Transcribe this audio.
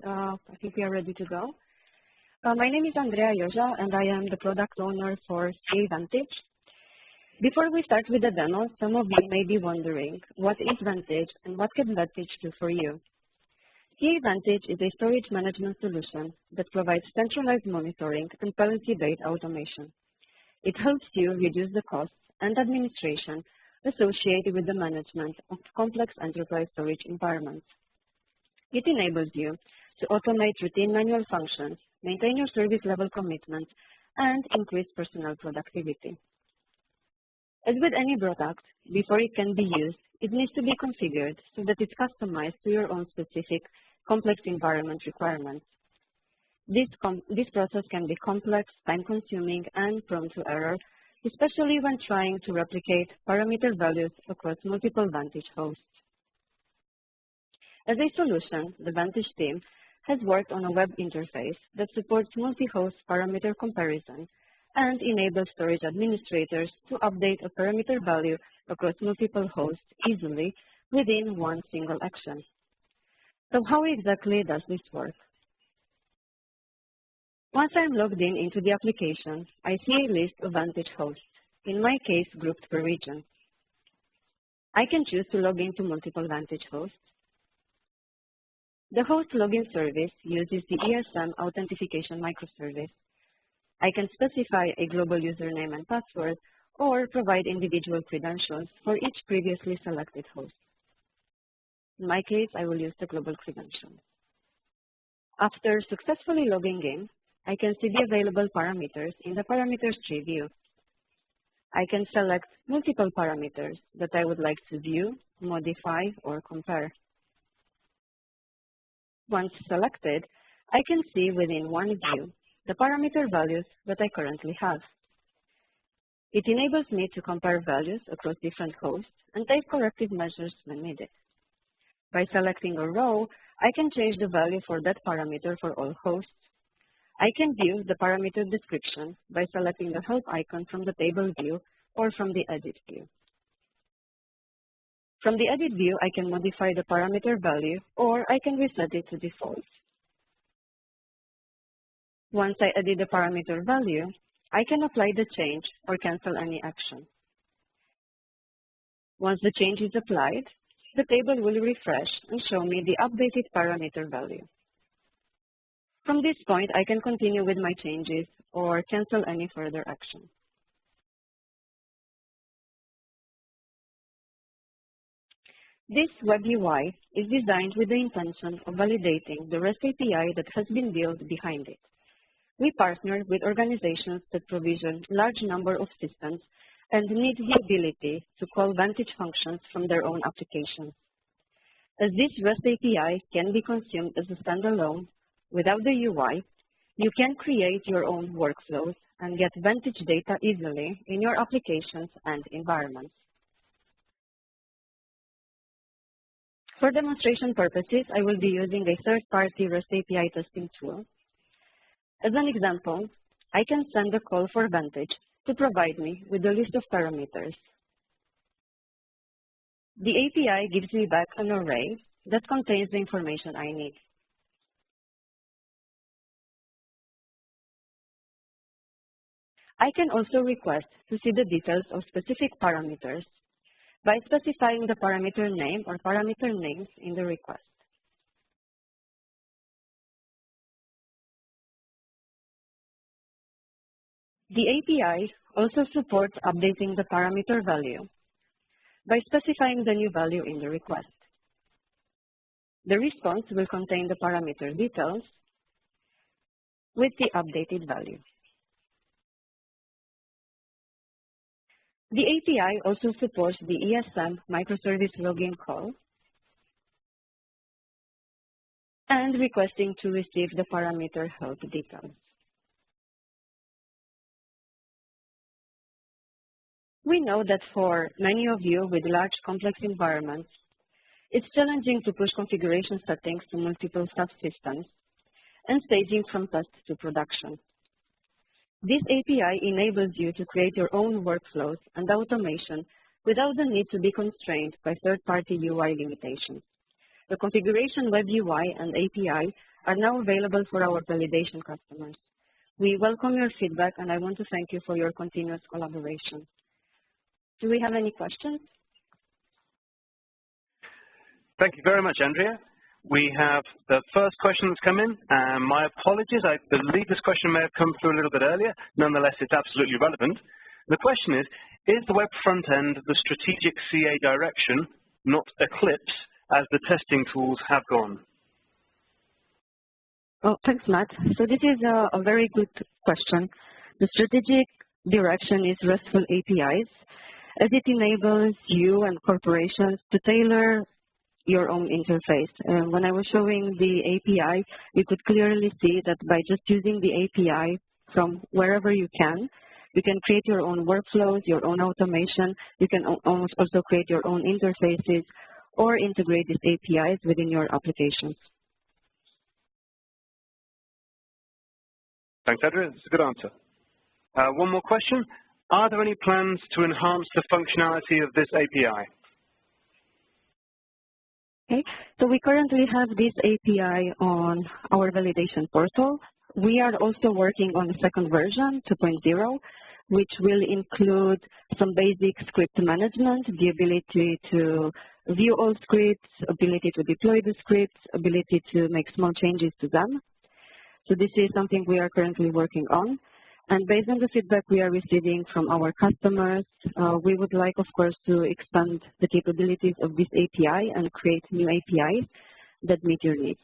I think we are ready to go. My name is Andreea, and I am the product owner for CA Vantage. Before we start with the demo, some of you may be wondering, what is Vantage and what can Vantage do for you? CA Vantage is a storage management solution that provides centralized monitoring and policy-based automation. It helps you reduce the costs and administration associated with the management of complex enterprise storage environments. It enables you to automate routine manual functions, maintain your service level commitments, and increase personnel productivity. As with any product, before it can be used, it needs to be configured so that it's customized to your own specific complex environment requirements. This process can be complex, time-consuming, and prone to error, especially when trying to replicate parameter values across multiple Vantage hosts. As a solution, the Vantage team has worked on a web interface that supports multi-host parameter comparison and enables storage administrators to update a parameter value across multiple hosts easily within one single action. So how exactly does this work? Once I'm logged into the application, I see a list of Vantage hosts, in my case grouped per region. I can choose to log into multiple Vantage hosts. The host login service uses the ESM authentication microservice. I can specify a global username and password or provide individual credentials for each previously selected host. In my case, I will use the global credentials. After successfully logging in, I can see the available parameters in the parameters tree view. I can select multiple parameters that I would like to view, modify, or compare. Once selected, I can see within one view the parameter values that I currently have. It enables me to compare values across different hosts and take corrective measures when needed. By selecting a row, I can change the value for that parameter for all hosts. I can view the parameter description by selecting the help icon from the table view or from the edit view. From the edit view, I can modify the parameter value or I can reset it to default. Once I edit the parameter value, I can apply the change or cancel any action. Once the change is applied, the table will refresh and show me the updated parameter value. From this point, I can continue with my changes or cancel any further action. This web UI is designed with the intention of validating the REST API that has been built behind it. We partner with organizations that provision large number of systems and need the ability to call Vantage functions from their own applications. As this REST API can be consumed as a standalone, without the UI, you can create your own workflows and get Vantage data easily in your applications and environments. For demonstration purposes, I will be using a third-party REST API testing tool. As an example, I can send a call for Vantage to provide me with a list of parameters. The API gives me back an array that contains the information I need. I can also request to see the details of specific parameters by specifying the parameter name or parameter names in the request. The API also supports updating the parameter value by specifying the new value in the request. The response will contain the parameter details with the updated value. The API also supports the ESM microservice login call and requesting to receive the parameter help details. We know that for many of you with large complex environments, it's challenging to push configuration settings to multiple subsystems and staging from test to production. This API enables you to create your own workflows and automation without the need to be constrained by third-party UI limitations. The configuration web UI and API are now available for our validation customers. We welcome your feedback, and I want to thank you for your continuous collaboration. Do we have any questions? Thank you very much, Andreea. We have the first question that's come in. My apologies, I believe this question may have come through a little bit earlier. Nonetheless, it's absolutely relevant. The question is the web front end the strategic CA direction, not Eclipse, as the testing tools have gone? Oh, thanks, Matt. So this is a very good question. The strategic direction is RESTful APIs, as it enables you and corporations to tailor your own interface. When I was showing the API, you could clearly see that by just using the API from wherever you can create your own workflows, your own automation. You can also create your own interfaces or integrate these APIs within your applications. Thanks, Andreea. That's a good answer. One more question. Are there any plans to enhance the functionality of this API? Okay, so we currently have this API on our validation portal. We are also working on the second version, 2.0, which will include some basic script management, the ability to view all scripts, ability to deploy the scripts, ability to make small changes to them. So this is something we are currently working on. And based on the feedback we are receiving from our customers, we would like, of course, to expand the capabilities of this API and create new APIs that meet your needs.